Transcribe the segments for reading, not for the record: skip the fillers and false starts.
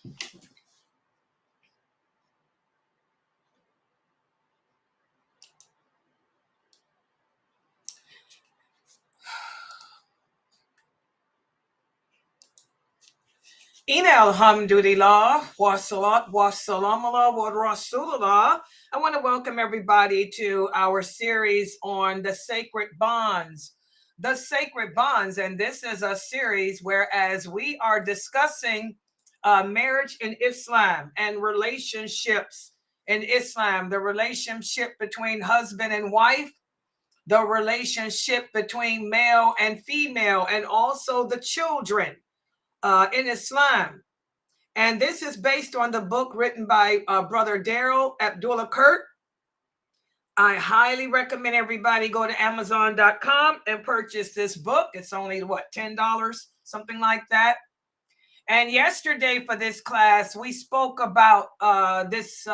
Ina alhamdulillah, wa salat wa salam ala wa rasulullah. I want to welcome everybody to our series on the sacred bonds. The sacred bonds, and this is a series whereas we are discussing marriage in Islam and relationships in Islam, the relationship between husband and wife, the relationship between male and female, and also the children in Islam. And this is based on the book written by Brother Daryl Abdullah Kurt. I highly recommend everybody go to Amazon.com and purchase this book. It's only, what, $10, something like that. And yesterday for this class, we spoke about this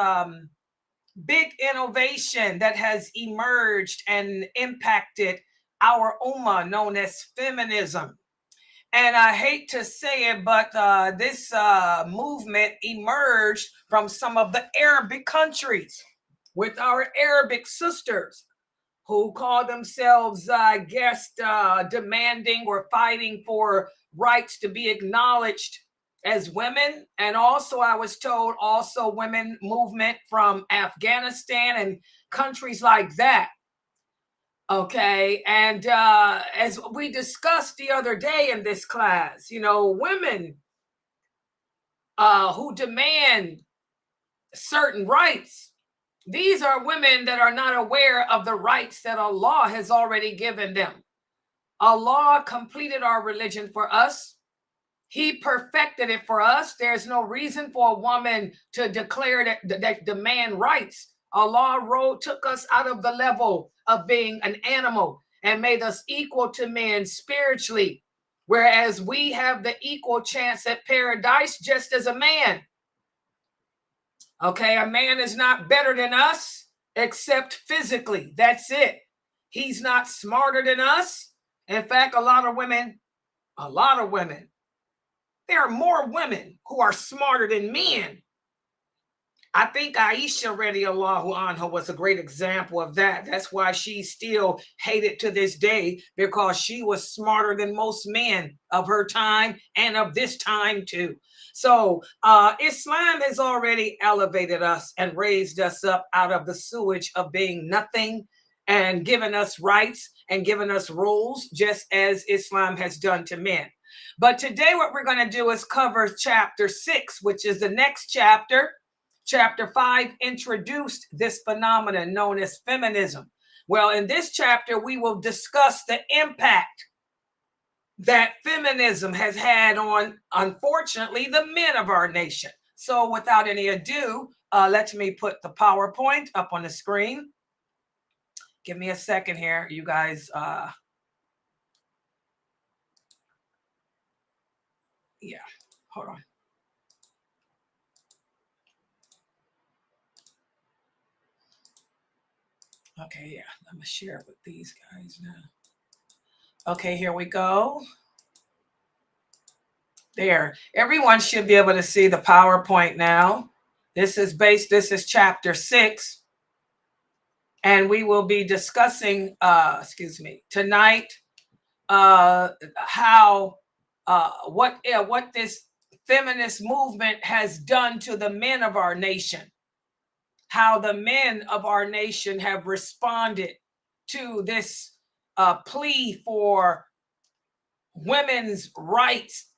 big innovation that has emerged and impacted our ummah, known as feminism. And I hate to say it, but this movement emerged from some of the Arabic countries with our Arabic sisters who call themselves, I guess, demanding or fighting for rights to be acknowledged as women. And also, I was told, also women movement from Afghanistan and countries like that. Okay, and as we discussed the other day in this class, you know, women who demand certain rights, these are women that are not aware of the rights that Allah has already given them. Allah completed our religion for us. He perfected it for us. There's no reason for a woman to declare that demand rights. Allah took us out of the level of being an animal and made us equal to men spiritually, whereas we have the equal chance at paradise just as a man. Okay, a man is not better than us except physically. That's it. He's not smarter than us. In fact, a lot of women, there are more women who are smarter than men. I think Aisha radiallahu anha was a great example of that. That's why she's still hated to this day, because she was smarter than most men of her time and of this time too. So Islam has already elevated us and raised us up out of the sewage of being nothing and given us rights and given us rules, just as Islam has done to men. But today what we're going to do is cover chapter 6, which is the next chapter. Chapter 5 introduced this phenomenon known as feminism. Well, in this chapter, we will discuss the impact that feminism has had on, unfortunately, the men of our nation. So without any ado, let me put the PowerPoint up on the screen. Give me a second here, you guys. Yeah, hold on. Okay, yeah, I'm gonna share it with these guys now. Okay, here we go. There, everyone should be able to see the PowerPoint now. This is chapter 6. And we will be discussing, tonight, how, what this feminist movement has done to the men of our nation. How the men of our nation have responded to this plea for women's rights,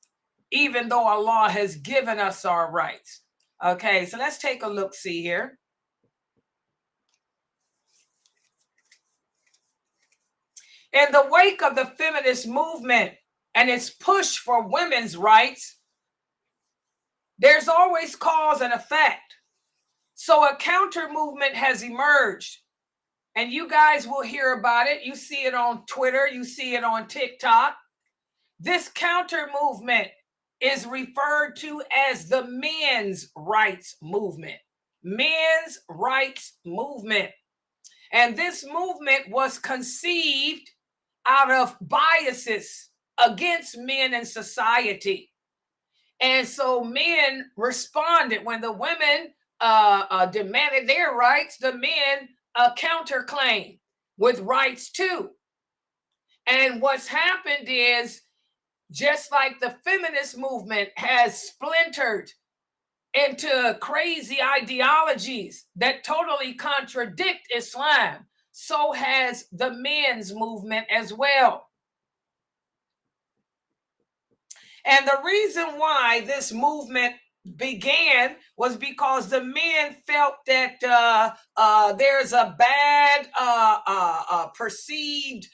even though Allah has given us our rights. Okay, so let's take a look-see here. In the wake of the feminist movement and its push for women's rights, there's always cause and effect. So a counter movement has emerged, and you guys will hear about it. You see it on Twitter, you see it on TikTok. This counter movement is referred to as the men's rights movement. Men's rights movement. And this movement was conceived out of biases against men in society. And so men responded when the women demanded their rights. The men counterclaimed with rights too. And what's happened is, just like the feminist movement has splintered into crazy ideologies that totally contradict Islam, so has the men's movement as well. And the reason why this movement began was because the men felt that there's a bad perceived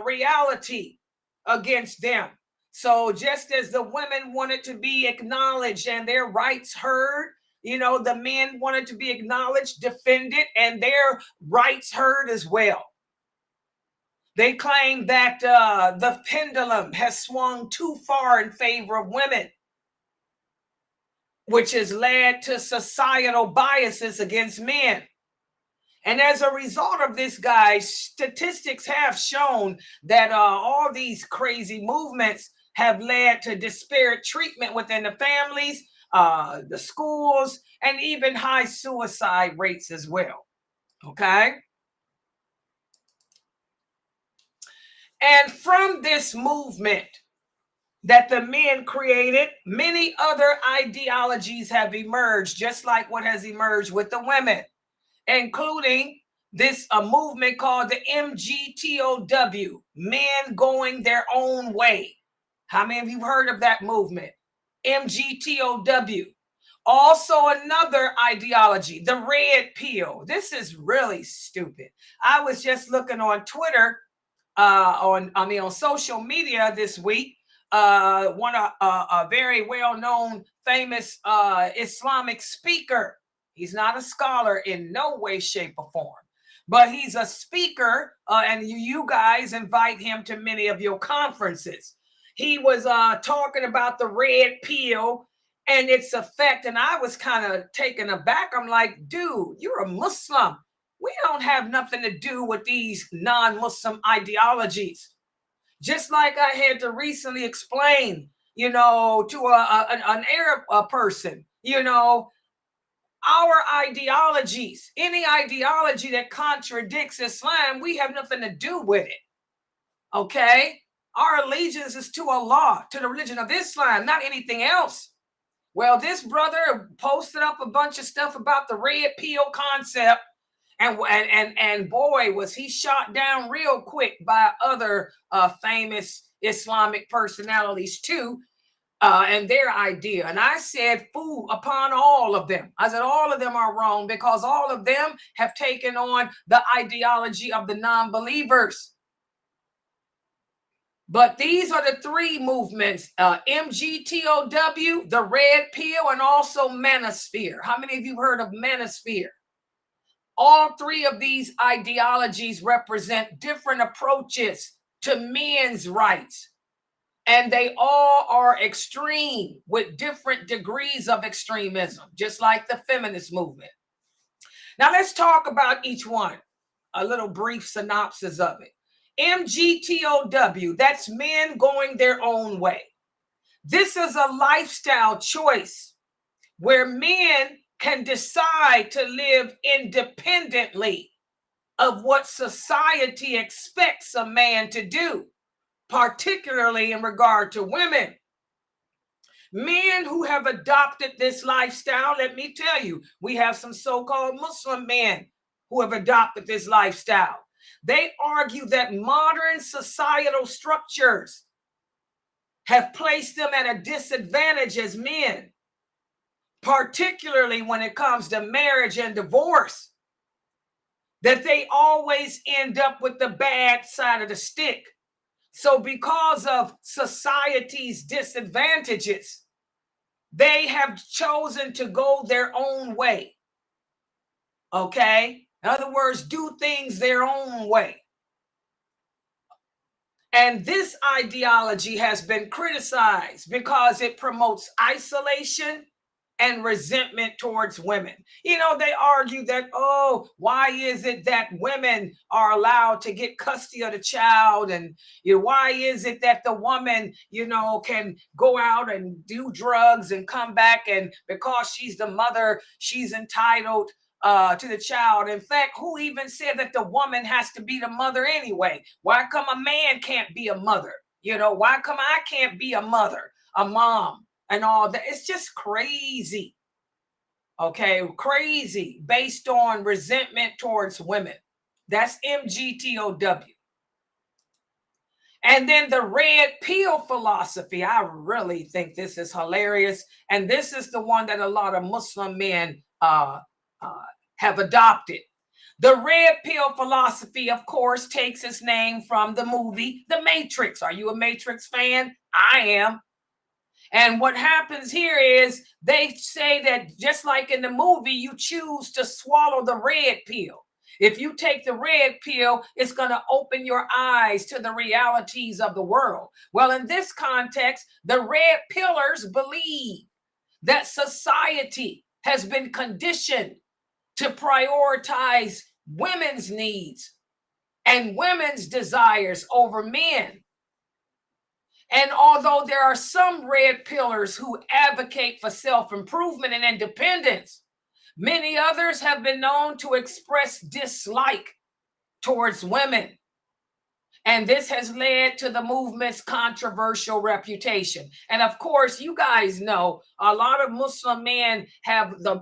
reality against them. So just as the women wanted to be acknowledged and their rights heard, the men wanted to be acknowledged, defended, and their rights heard as well. They claim that the pendulum has swung too far in favor of women, which has led to societal biases against men. And as a result of this, guys, statistics have shown that all these crazy movements have led to disparate treatment within the families, the schools, and even high suicide rates as well. Okay? And from this movement that the men created, many other ideologies have emerged, just like what has emerged with the women, including this movement called the MGTOW, men going their own way. How many of you heard of that movement? MGTOW. Also another ideology, the red pill. This is really stupid. I was just looking on Twitter, on social media this week. A very well-known, famous Islamic speaker. He's not a scholar in no way, shape, or form, but he's a speaker, and you guys invite him to many of your conferences. He was talking about the red pill and its effect, and I was kind of taken aback. I'm like, dude, you're a Muslim. We don't have nothing to do with these non-Muslim ideologies. Just like I had to recently explain, to an Arab person, our ideologies, any ideology that contradicts Islam, we have nothing to do with it. Okay? Our allegiance is to Allah, to the religion of Islam, not anything else. Well, this brother posted up a bunch of stuff about the red pill concept. And boy, was he shot down real quick by other famous Islamic personalities too, and their idea. And I said, fool upon all of them. I said, all of them are wrong because all of them have taken on the ideology of the non-believers. But these are the three movements, MGTOW, the red pill, and also manosphere. How many of you heard of manosphere? All three of these ideologies represent different approaches to men's rights, and they all are extreme with different degrees of extremism, just like the feminist movement. Now let's talk about each one, a little brief synopsis of it. MGTOW, that's men going their own way. This is a lifestyle choice where men can decide to live independently of what society expects a man to do, particularly in regard to women. Men who have adopted this lifestyle, let me tell you, we have some so-called Muslim men who have adopted this lifestyle. They argue that modern societal structures have placed them at a disadvantage as men, particularly when it comes to marriage and divorce, that they always end up with the bad side of the stick. So because of society's disadvantages, they have chosen to go their own way. Okay? In other words, do things their own way. And this ideology has been criticized because it promotes isolation and resentment towards women. You know, they argue that, oh, why is it that women are allowed to get custody of the child? And why is it that the woman, can go out and do drugs and come back, and because she's the mother, she's entitled to the child? In fact, who even said that the woman has to be the mother anyway? Why come a man can't be a mother? Why come I can't be a mother, a mom, and all that? It's just crazy. Okay, crazy, based on resentment towards women. That's MGTOW. And then the red pill philosophy. I really think this is hilarious. And this is the one that a lot of Muslim men have adopted. The red pill philosophy, of course, takes its name from the movie The Matrix. Are you a Matrix fan? I am. And what happens here is they say that just like in the movie, you choose to swallow the red pill. If you take the red pill, it's going to open your eyes to the realities of the world. Well, in this context, the red pillars believe that society has been conditioned to prioritize women's needs and women's desires over men. And although there are some red pillars who advocate for self-improvement and independence, many others have been known to express dislike towards women. And this has led to the movement's controversial reputation. And of course, you guys know a lot of Muslim men have the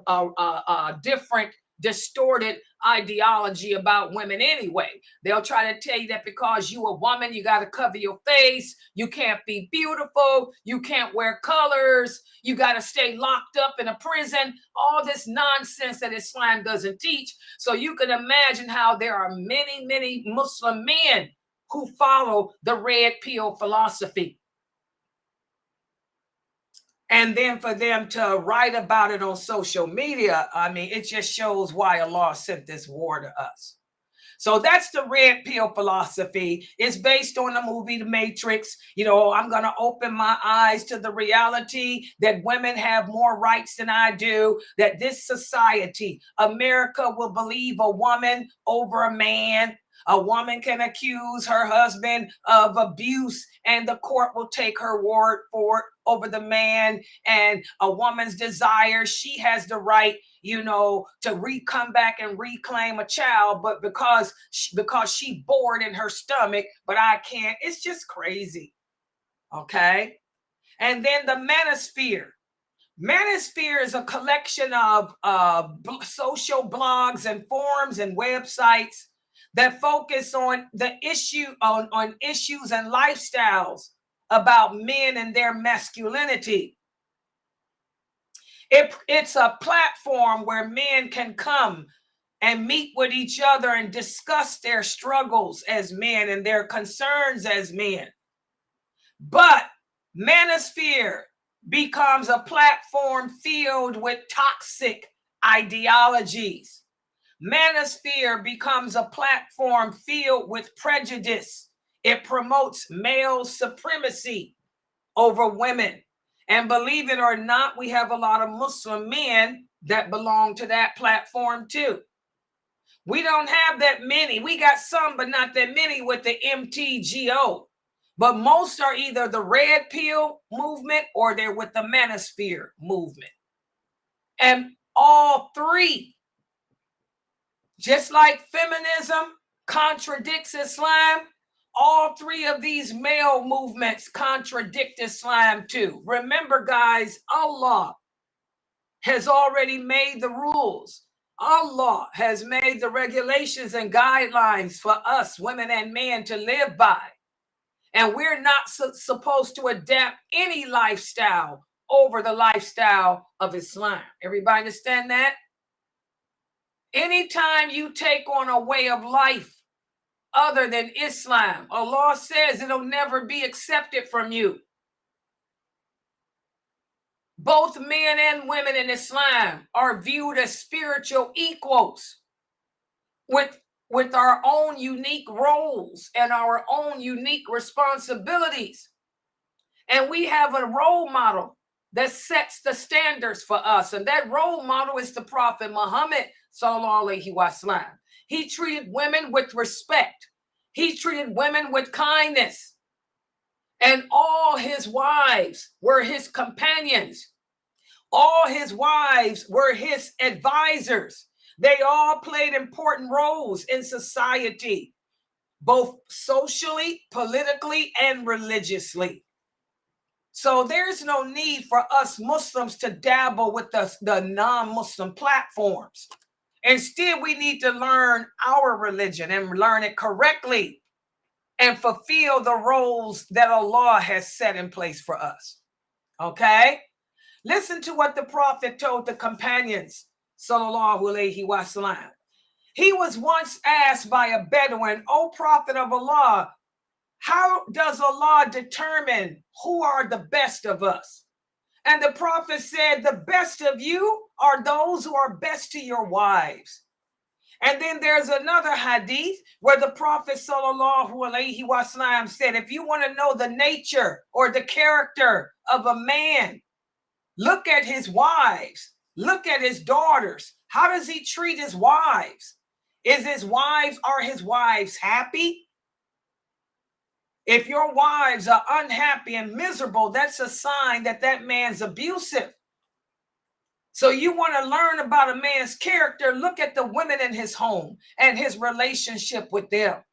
different distorted ideology about women anyway. They'll try to tell you that because you a woman, you got to cover your face, you can't be beautiful, you can't wear colors, you got to stay locked up in a prison, all this nonsense that Islam doesn't teach. So you can imagine how there are many, many Muslim men who follow the red pill philosophy. And then for them to write about it on social media, I mean, it just shows why Allah sent this war to us. So that's the red pill philosophy. It's based on the movie The Matrix. I'm going to open my eyes to the reality that women have more rights than I do, that this society, America, will believe a woman over a man. A woman can accuse her husband of abuse, and the court will take her word for it over the man. And a woman's desire, she has the right, to come back and reclaim a child, but because she bored in her stomach, but I can't. It's just crazy. Okay. And then the manosphere. Manosphere is a collection of social blogs and forums and websites that focus on the on issues and lifestyles about men and their masculinity. It's a platform where men can come and meet with each other and discuss their struggles as men and their concerns as men. But manosphere becomes a platform filled with toxic ideologies. Manosphere becomes a platform filled with prejudice. It promotes male supremacy over women. And believe it or not, we have a lot of Muslim men that belong to that platform too. We don't have that many. We got some, but not that many with the MGTwo. But most are either the red pill movement or they're with the manosphere movement. And all three, just like feminism contradicts Islam, all three of these male movements contradict Islam too. Remember, guys, Allah has already made the rules. Allah has made the regulations and guidelines for us, women and men, to live by. And we're not supposed to adapt any lifestyle over the lifestyle of Islam. Everybody understand that? Anytime you take on a way of life other than Islam, Allah says it'll never be accepted from you. Both men and women in Islam are viewed as spiritual equals with our own unique roles and our own unique responsibilities. And we have a role model that sets the standards for us. And that role model is the Prophet Muhammad, sallallahu alaihi wasallam. He treated women with respect. He treated women with kindness. And all his wives were his companions. All his wives were his advisors. They all played important roles in society, both socially, politically, and religiously. So there's no need for us Muslims to dabble with the non-Muslim platforms. Instead, we need to learn our religion and learn it correctly and fulfill the roles that Allah has set in place for us. Okay? Listen to what the Prophet told the companions, sallallahu alaihi wasallam. He was once asked by a Bedouin, "O Prophet of Allah, how does Allah determine who are the best of us?" And the Prophet said, "The best of you are those who are best to your wives." And then there's another hadith where the Prophet sallallahu alaihi wasallam said, if you want to know the nature or the character of a man, look at his wives, look at his daughters. How does he treat his wives? Are his wives happy? If your wives are unhappy and miserable, that's a sign that that man's abusive. So you want to learn about a man's character, look at the women in his home and his relationship with them.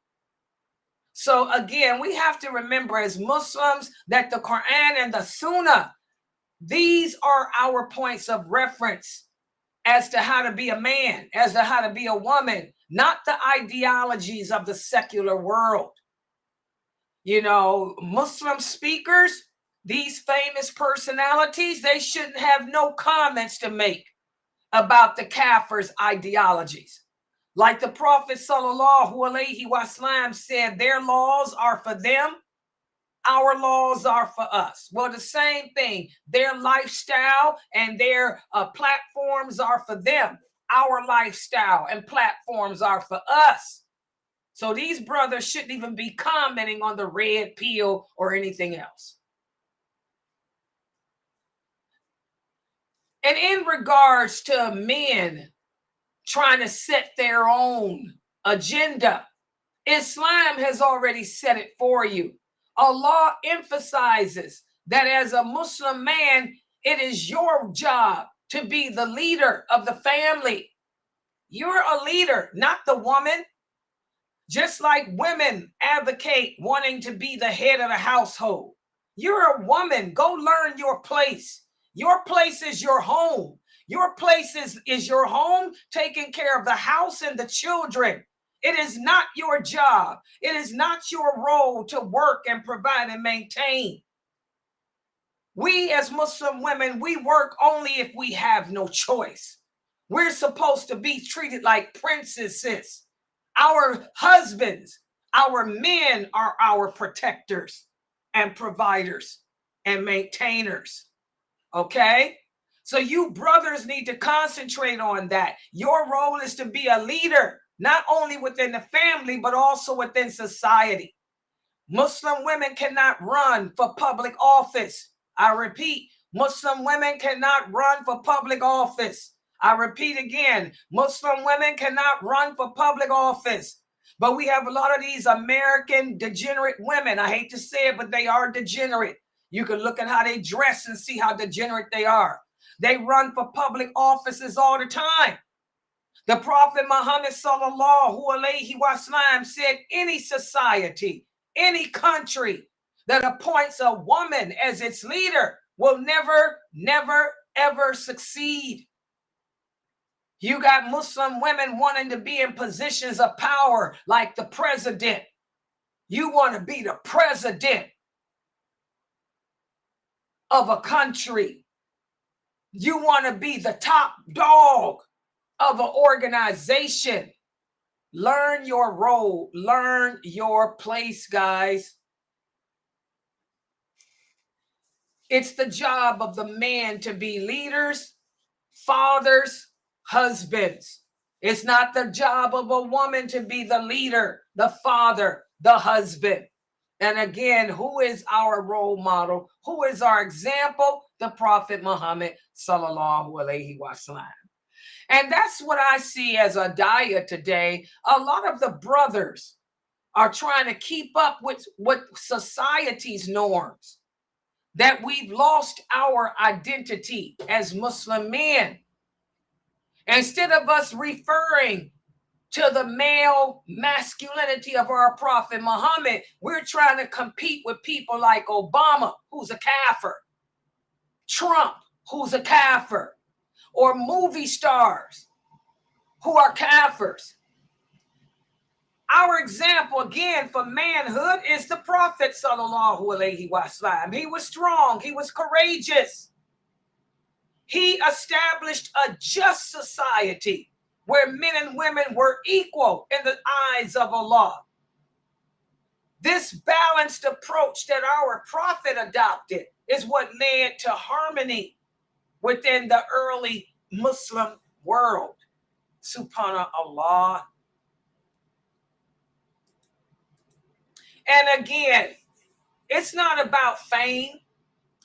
So again, we have to remember as Muslims that the Quran and the Sunnah, these are our points of reference as to how to be a man, as to how to be a woman, not the ideologies of the secular world. You know, Muslim speakers, these famous personalities, they shouldn't have no comments to make about the Kafirs' ideologies. Like the Prophet sallallahu alaihi wasallam said, their laws are for them, our laws are for us. Well, the same thing. Their lifestyle and their platforms are for them. Our lifestyle and platforms are for us. So these brothers shouldn't even be commenting on the red pill or anything else. And in regards to men trying to set their own agenda, Islam has already set it for you. Allah emphasizes that as a Muslim man, it is your job to be the leader of the family. You're a leader, not the woman. Just like women advocate wanting to be the head of the household. You're a woman. Go learn your place. Your place is your home. Your place is your home, taking care of the house and the children. It is not your job. It is not your role to work and provide and maintain. We as Muslim women, we work only if we have no choice. We're supposed to be treated like princesses. Our husbands, our men are our protectors and providers and maintainers. Okay? So you brothers need to concentrate on that. Your role is to be a leader, not only within the family, but also within society. Muslim women cannot run for public office. I repeat, Muslim women cannot run for public office. I repeat again, Muslim women cannot run for public office. But we have a lot of these American degenerate women. I hate to say it, but they are degenerate. You can look at how they dress and see how degenerate they are. They run for public offices all the time. The Prophet Muhammad sallallahu alaihi wasallam said any society, any country that appoints a woman as its leader will never, ever succeed. You got Muslim women wanting to be in positions of power like the president. You want to be the president of a country. You want to be the top dog of an organization. Learn your role. Learn your place, guys. It's the job of the man to be leaders, fathers, husbands. It's not the job of a woman to be the leader, the father, the husband. And again, who is our role model? Who is our example? the Prophet Muhammad sallallahu alaihi wasallam. And that's what I see as a diet today. A lot of the brothers are trying to keep up with what society's norms, that we've lost our identity as Muslim men. Instead of us referring to the male masculinity of our Prophet Muhammad, we're trying to compete with people like Obama, who's a kafir, Trump, who's a kafir, or movie stars who are kafirs. Our example, again, for manhood is the Prophet sallallahu alaihi wasallam. He was strong. He was courageous. He established a just society where men and women were equal in the eyes of Allah. This balanced approach that our Prophet adopted is what led to harmony within the early Muslim world. Subhanallah. And again, it's not about fame.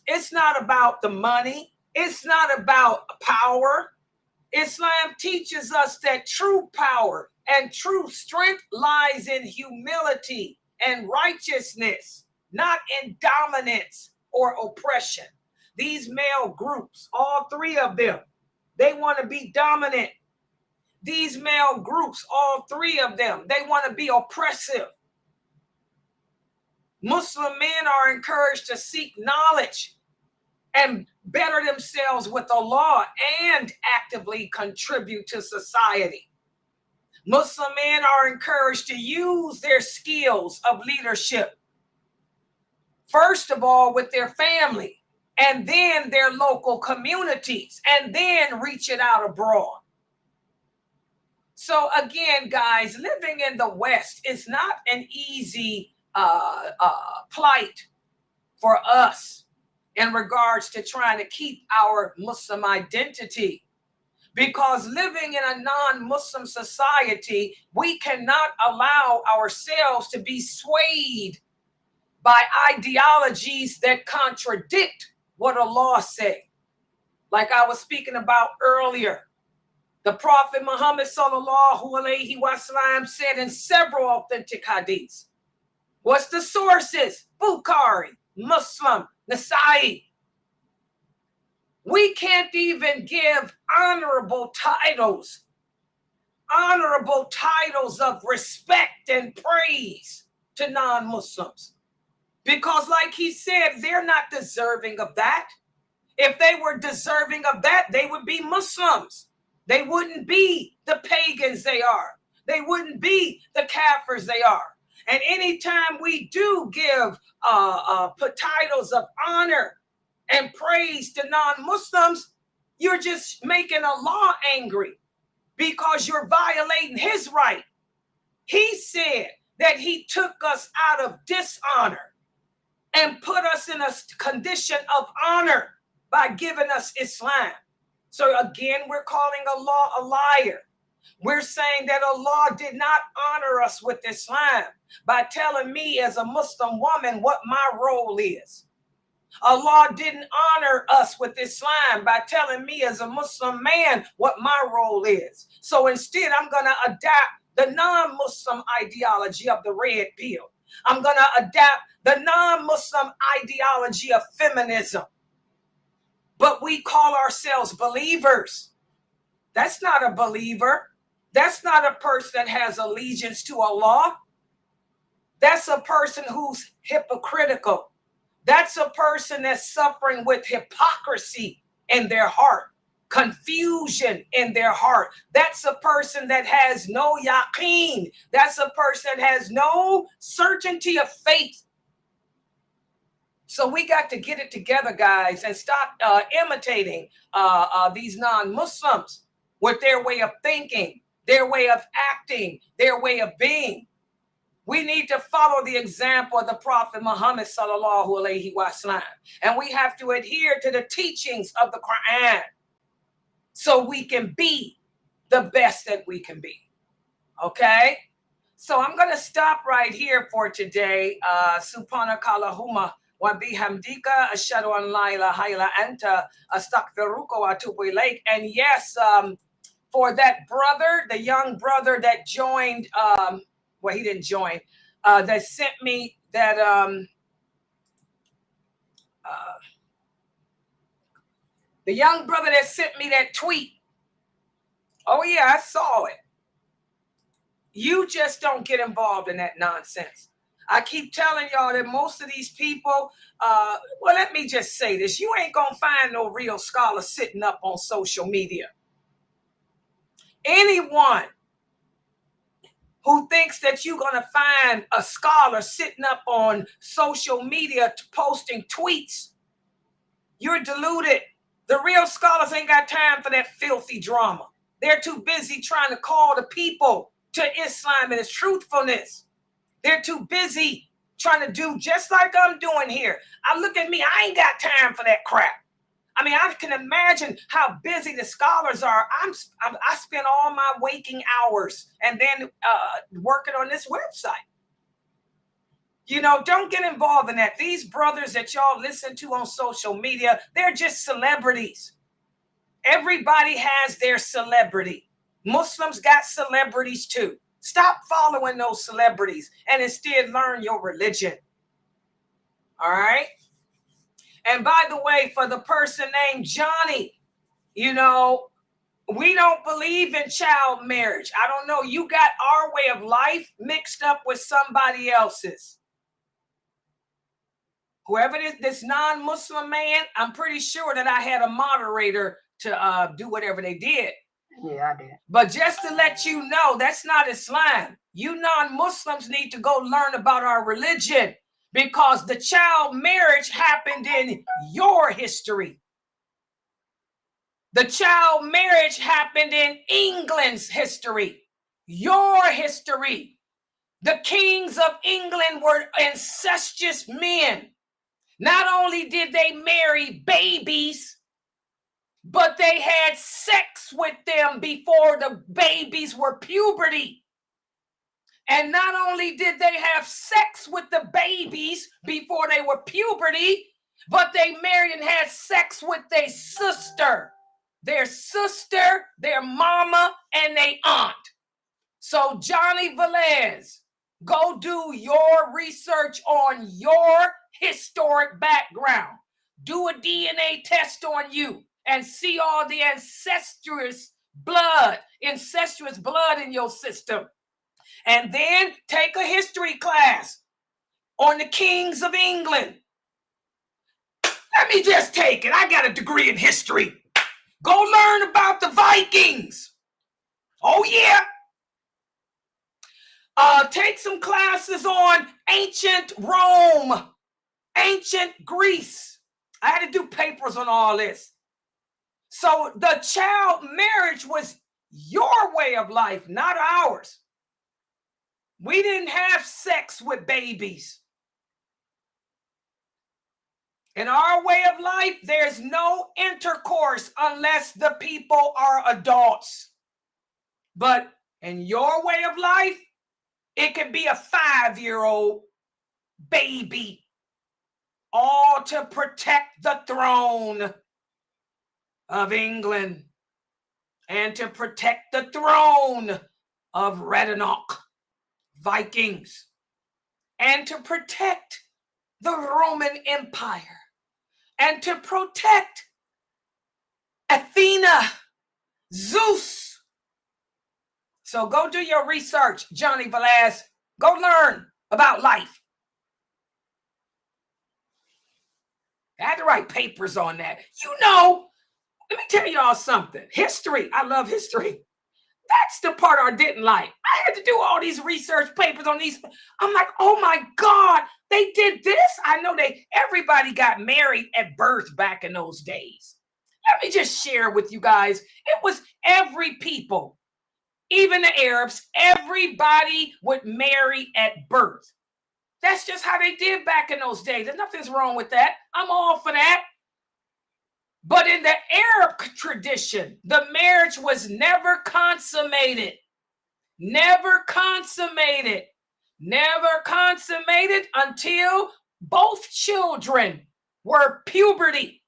It's not about the money. It's not about power. Islam teaches us that true power and true strength lies in humility and righteousness, not in dominance or oppression. These male groups, all three of them, they want to be dominant. These male groups, all three of them, they want to be oppressive. Muslim men are encouraged to seek knowledge and better themselves with Allah and actively contribute to society. Muslim men are encouraged to use their skills of leadership, first of all with their family, and then their local communities, and then reach it out abroad. So again, guys, living in the West is not an easy plight for us in regards to trying to keep our Muslim identity, because living in a non-Muslim society, we cannot allow ourselves to be swayed by ideologies that contradict what Allah said. Like I was speaking about earlier, the Prophet Muhammad sallallahu alaihi wasallam said in several authentic hadiths. What's the sources? Bukhari, Muslim, Nasa'i. We can't even give honorable titles of respect and praise to non-Muslims. Because like he said, they're not deserving of that. If they were deserving of that, they would be Muslims. They wouldn't be the pagans they are. They wouldn't be the kafirs they are. And anytime we do give put titles of honor and praise to non-Muslims, you're just making Allah angry because you're violating his right. He said that he took us out of dishonor and put us in a condition of honor by giving us Islam. So again, we're calling Allah a liar. We're saying that Allah did not honor us with Islam by telling me as a Muslim woman what my role is. Allah didn't honor us with Islam by telling me as a Muslim man what my role is. So instead, I'm going to adapt the non-Muslim ideology of the red pill. I'm going to adapt the non-Muslim ideology of feminism. But we call ourselves believers. That's not a believer. That's not a person that has allegiance to Allah. That's a person who's hypocritical. That's a person that's suffering with hypocrisy in their heart, confusion in their heart. That's a person that has no yaqeen. That's a person that has no certainty of faith. So we got to get it together, guys, and stop imitating these non-Muslims with their way of thinking, their way of acting, their way of being. We need to follow the example of the Prophet Muhammad sallallahu alaihi wasallam, and we have to adhere to the teachings of the Quran so we can be the best that we can be. Okay? So I'm going to stop right here for today. Subhanakallahumma wa bihamdika ashhadu an la ilaha illa anta astaghfiruka wa atubu ilaik. And yes, for that brother, the young brother that joined, well, he didn't join, that sent me that the young brother that sent me that tweet. Oh yeah, I saw it. You just don't get involved in that nonsense. I keep telling y'all that most of these people, well, let me just say this. You ain't going to find no real scholar sitting up on social media. Anyone who thinks that you're going to find a scholar sitting up on social media posting tweets, you're deluded. The real scholars ain't got time for that filthy drama. They're too busy trying to call the people to Islam and its truthfulness. They're too busy trying to do just like I'm doing here. I look at me, I ain't got time for that crap. I mean, I can imagine how busy the scholars are. I spend all my waking hours and then working on this website. You know, don't get involved in that. These brothers that y'all listen to on social media, they're just celebrities. Everybody has their celebrity. Muslims got celebrities too. Stop following those celebrities and instead learn your religion. All right? And by the way, for the person named Johnny, you know, we don't believe in child marriage. I don't know. You got our way of life mixed up with somebody else's. Whoever this non-Muslim man, I'm pretty sure that I had a moderator to do whatever they did. Yeah, I did. But just to let you know, that's not Islam. You non-Muslims need to go learn about our religion, because the child marriage happened in your history. The child marriage happened in England's history, your history. The kings of England were incestuous men. Not only did they marry babies, but they had sex with them before the babies were puberty. And not only did they have sex with the babies before they were puberty, but they married and had sex with their sister, their mama, and their aunt. So Johnny Velez, go do your research on your historic background. Do a DNA test on you and see all the incestuous blood in your system. And then take a history class on the kings of England. Let me just take it. I got a degree in history. Go learn about the Vikings. Oh, yeah. Take some classes on ancient Rome, ancient Greece. I had to do papers on all this. So the child marriage was your way of life, not ours. We didn't have sex with babies. In our way of life, there's no intercourse unless the people are adults. But in your way of life, it could be a 5-year-old baby, all to protect the throne of England and to protect the throne of Redenoch, Vikings, and to protect the Roman Empire, and to protect Athena, Zeus. So go do your research, Johnny Velez. Go learn about life. I had to write papers on that. You know, let me tell y'all something. History, I love history. That's the part I didn't like. I had to do all these research papers on these. I'm like, oh my God, they did this? I know everybody got married at birth back in those days. Let me just share with you guys. It was every people, even the Arabs, everybody would marry at birth. That's just how they did back in those days. There's nothing's wrong with that. I'm all for that. But in the Arab tradition, the marriage was never consummated. Never consummated. Never consummated until Both children were puberty.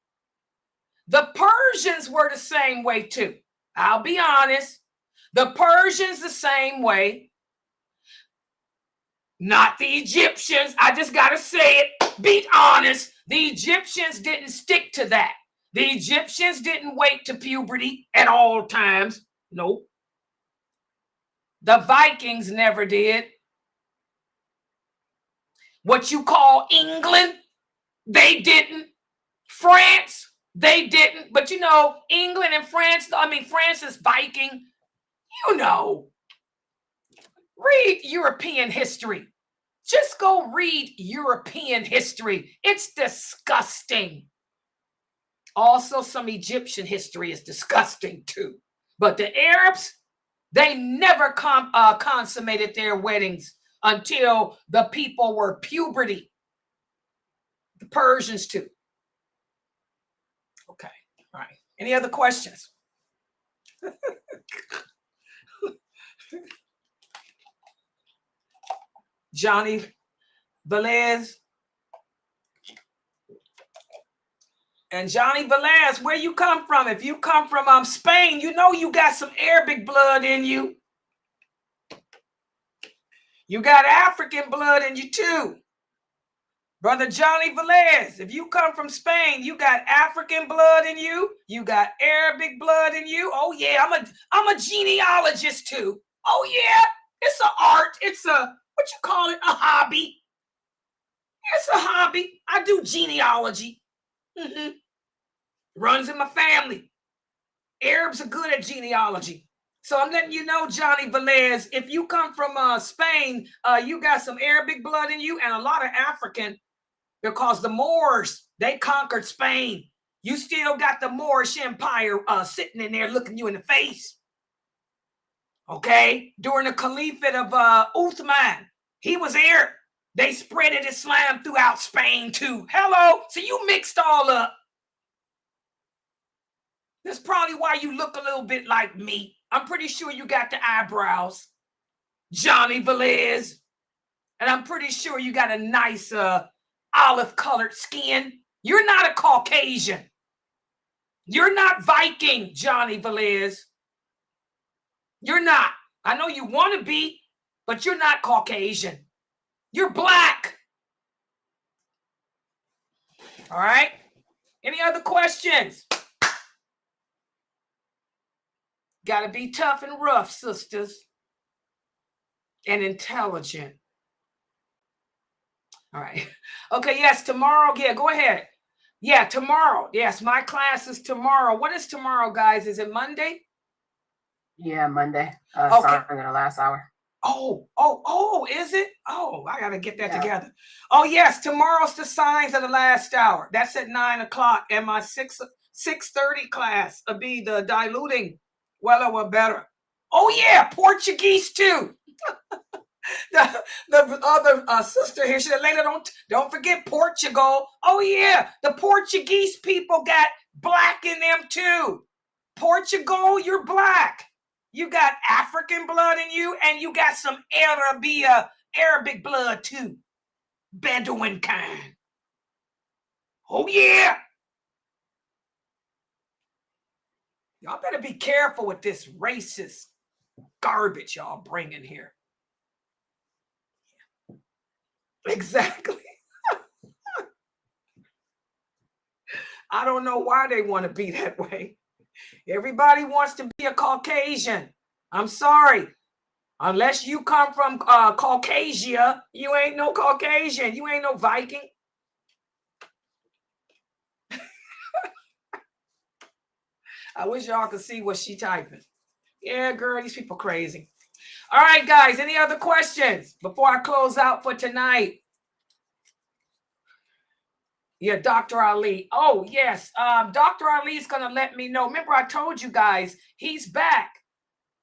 The Persians were the same way too. I'll be honest. The Persians the same way. Not the Egyptians. I just got to say it. Be honest. The Egyptians didn't stick to that. The Egyptians didn't wait to puberty at all times. Nope. The Vikings never did. What you call England, they didn't. France, they didn't. But you know, England and France, France is Viking. You know. Read European history. Just go read European history. It's disgusting. Also, some Egyptian history is disgusting too. But the Arabs, they never consummated their weddings until the people were puberty. The Persians too. Okay, all right. Any other questions? Johnny Velez. And Johnny Velez, where you come from? If you come from Spain, you know you got some Arabic blood in you. You got African blood in you too. Brother Johnny Velez, if you come from Spain, you got African blood in you. You got Arabic blood in you. Oh yeah, I'm a genealogist too. Oh yeah, it's an art. It's a, what you call it? A hobby. It's a hobby. I do genealogy. Runs in my family. Arabs are good at genealogy. So I'm letting you know, Johnny Velez, if you come from Spain, you got some Arabic blood in you and a lot of African, because the Moors, they conquered Spain. You still got the Moorish Empire sitting in there looking you in the face. Okay? During the Caliphate of Uthman, he was Arab. They spreaded Islam throughout Spain too. Hello? So you mixed all up. That's probably why you look a little bit like me. I'm pretty sure you got the eyebrows, Johnny Velez. And I'm pretty sure you got a nice olive-colored skin. You're not a Caucasian. You're not Viking, Johnny Velez. You're not. I know you want to be, but you're not Caucasian. You're black. All right? Any other questions? Got to be tough and rough, sisters. And intelligent. All right. Okay, yes, tomorrow. Yeah, go ahead. Yeah, tomorrow. Yes, my class is tomorrow. What is tomorrow, guys? Is it Monday? Yeah, Monday. Okay. Starting in the last hour. Oh, is it? Oh, I got to get that together. Oh, yes, tomorrow's the signs of the last hour. That's at 9 o'clock. And my 6:30 class will be the diluting well or better. Oh, yeah, Portuguese too. the other sister here, she said, Layla, don't forget Portugal. Oh, yeah, the Portuguese people got black in them too. Portugal, you're black. You got African blood in you, and you got some Arabic blood too. Bedouin kind. Oh, yeah. Y'all better be careful with this racist garbage y'all bringing here. Exactly. I don't know why they want to be that way. Everybody wants to be a Caucasian. I'm sorry. Unless you come from Caucasia, you ain't no Caucasian. You ain't no Viking. I wish y'all could see what she typing. Yeah, girl, these people crazy. All right, guys, any other questions before I close out for tonight? Yeah, Dr. Ali. Oh, yes. Dr. Ali's going to let me know. Remember, I told you guys, he's back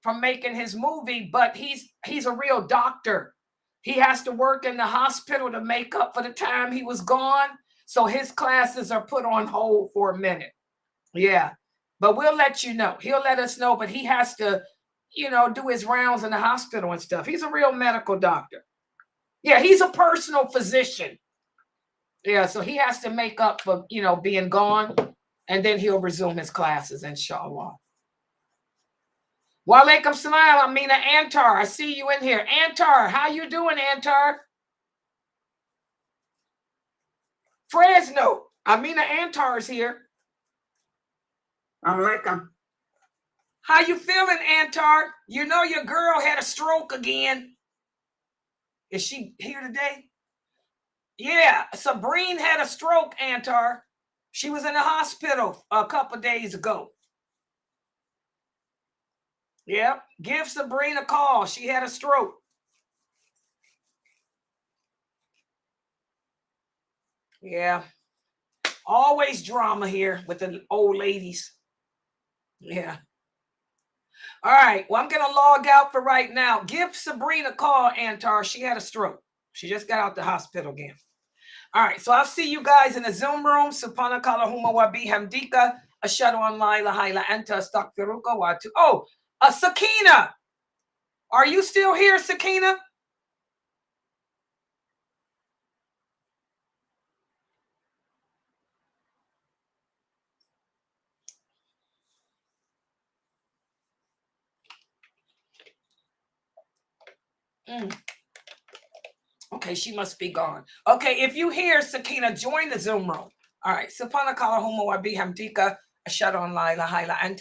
from making his movie, but he's a real doctor. He has to work in the hospital to make up for the time he was gone. So his classes are put on hold for a minute. Yeah, but we'll let you know. He'll let us know, but he has to, do his rounds in the hospital and stuff. He's a real medical doctor. Yeah, he's a personal physician. Yeah, so he has to make up for, being gone, and then he'll resume his classes, inshallah. Walaikum salam, Amina Antar. I see you in here. Antar, how you doing, Antar? Fresno. Amina Antar's here. Alaikum. How you feeling, Antar? You know your girl had a stroke again. Is she here today? Yeah, Sabrine had a stroke, Antar. She was in the hospital a couple days ago. Yeah, give Sabrina a call. She had a stroke. Yeah. Always drama here with the old ladies. Yeah. All right. Well, I'm going to log out for right now. Give Sabrina a call, Antar. She had a stroke. She just got out the hospital again. All right. So I'll see you guys in the Zoom room. Subhanakallahumma wa bihamdika. Ashhadu an la ilaha illa anta astaghfiruka wa atubu. Oh, Sakina. Are you still here, Sakina? Okay, she must be gone. Okay, if you hear Sakina, join the Zoom room. All right. Subhanakallahumma wa bihamdika. Ashhadu an la ilaha illa anta